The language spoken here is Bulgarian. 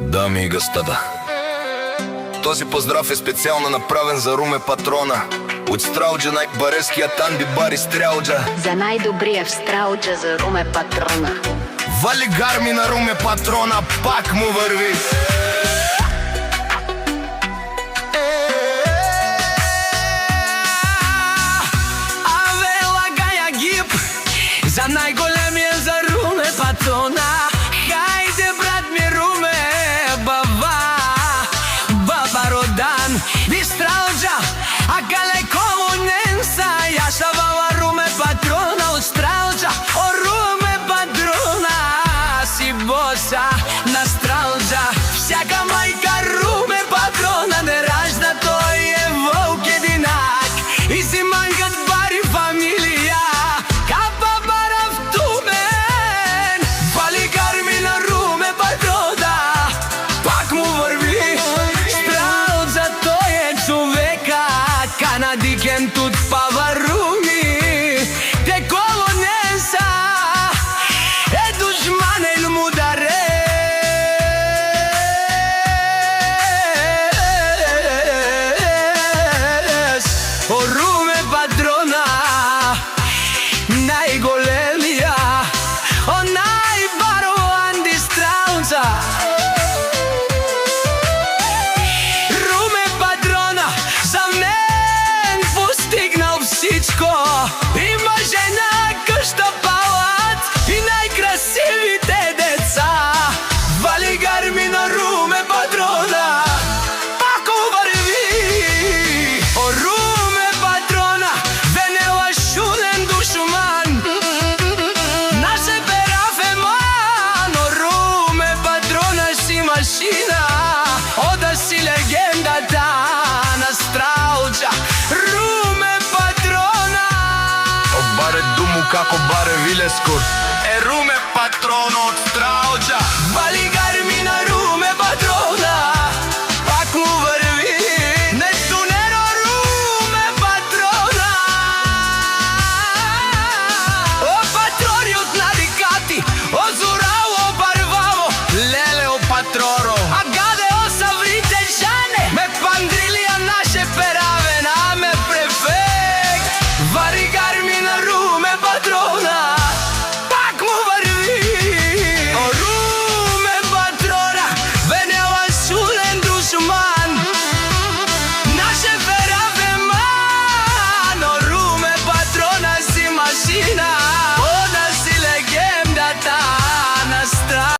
Дами и господа, този поздрав е специално направен за Руме Патрона. От Стралджа най-бареският Анди Бари Стрялджа. За най-добрия в Стралджа за Руме Патрона. Вали гарми на Руме Патрона, пак му върви. Аве лагая гип за най-големия за Руме Патрона. Хайде брат ми Руме, баба Родан ви Стралджа, а галеково ненса яшавала Руме Патрона от Стралджа. О Руме Патрона си боса на Стралджа. Всяка майка Руме Патрона не ражда, той е вълк единак и си мангат бари фамилия. Капа бара в тумен, вали гарми на Руме Патрона, пак му върви. Стралджа той е човека, канадикен тут пава Руми. Те колоненса е душманен му даре. О Руме Патрона, най-големия, о най-баро Анди Стралджа. Руме Патрона за мен постигнал всичко. Има жена, къща, палат и най-красивите деца. Вали гарми на Руме Патрона, пак върви. О Руме Патрона, венела шунен душман, наше пера феман. О Руме Патрона си машина, о да си легендата на Стралджа. Руме Патрона. О баре думу како баре Вилескор, е Руме Патрона от Стралджа.